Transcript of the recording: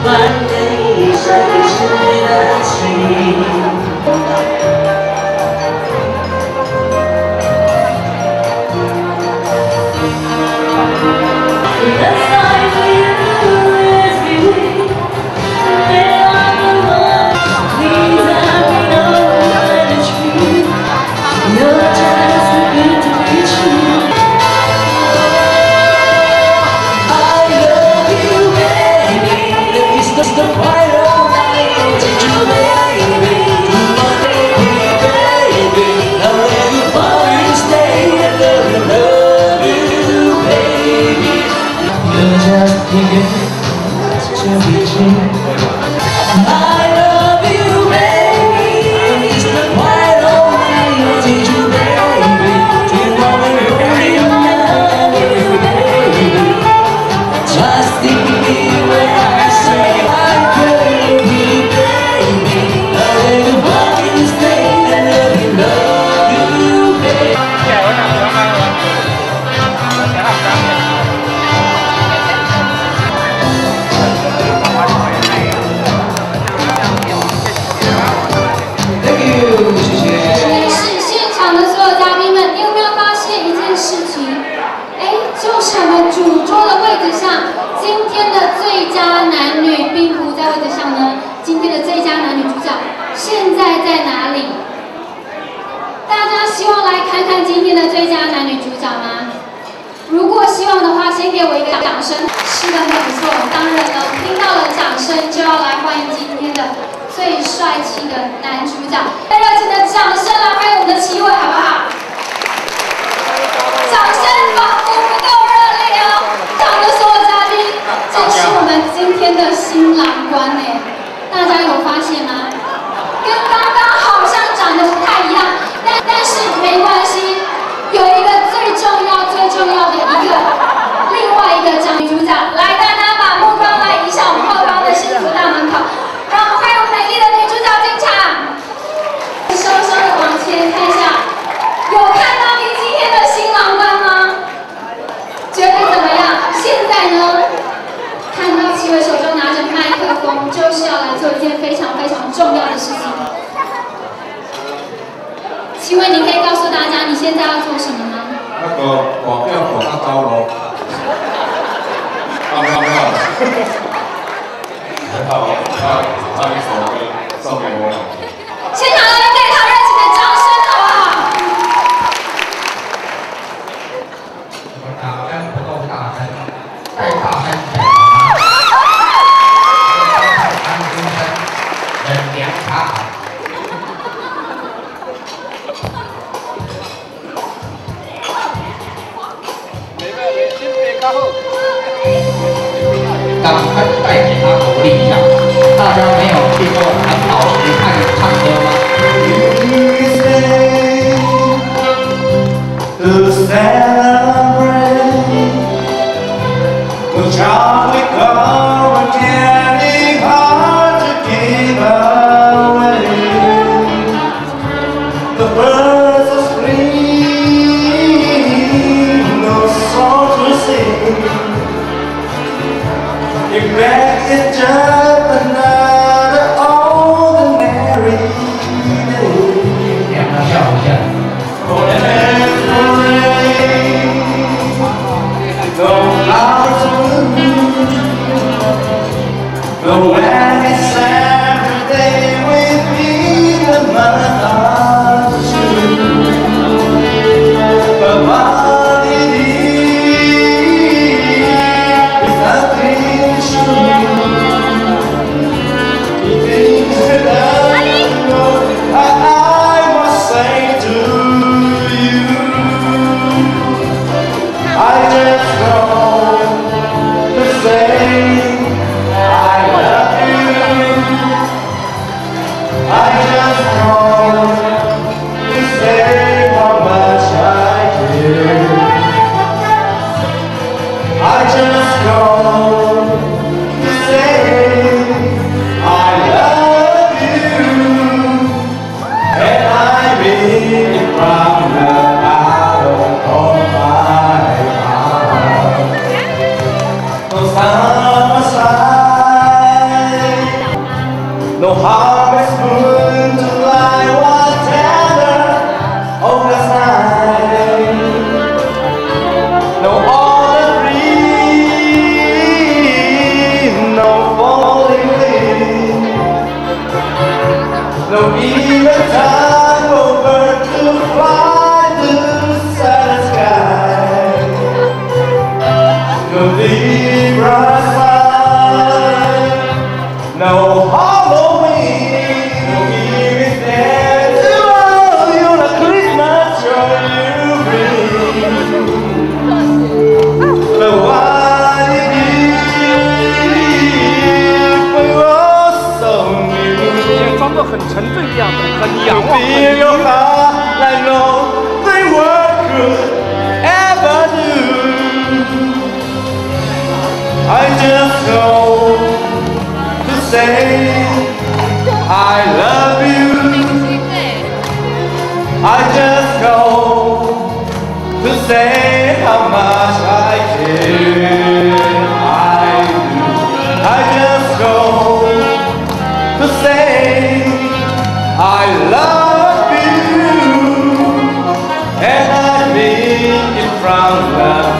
换了一生一世的情。 现在在哪里？大家希望来看看今天的最佳男女主角吗？如果希望的话，先给我一个掌声。是的，很不错。当然了，听到了掌声就要来欢迎今天的最帅气的男主角。热情的掌声来欢迎我们的7位，好不好？掌声仿佛不够热烈哦！场的所有嘉宾，这是我们今天的新郎官哎，大家有发现吗？ 跟刚刚好像长得不太一样，但是没关系，有一个最重要的另外一个女主角，来，大家把目光来移向我们后方的幸福大门口，让我们欢迎美丽的女主角进场。稍稍的往前看一下，有看到你今天的新郎官吗？觉得怎么样？现在呢，看到7位手中拿着麦克风，就是要来做一件非常重要的事情。 7位，你可以告诉大家你现在要做什么吗？那个广告广告招喽。没有。很好，唱一首歌送给我。现场来给他热情的掌声，好不好？打灯不够大声，再大声点。安心声，冷凉茶。 赶快带给他鼓励一下！大家没有去过很好去看唱歌吗？ It's just another ordinary day. 让他笑一下。 No flowers bloom. No wedding Saturday with me, the month of June. But what it is nothing true. say how much I care. I just go to say I love you, and I mean it from the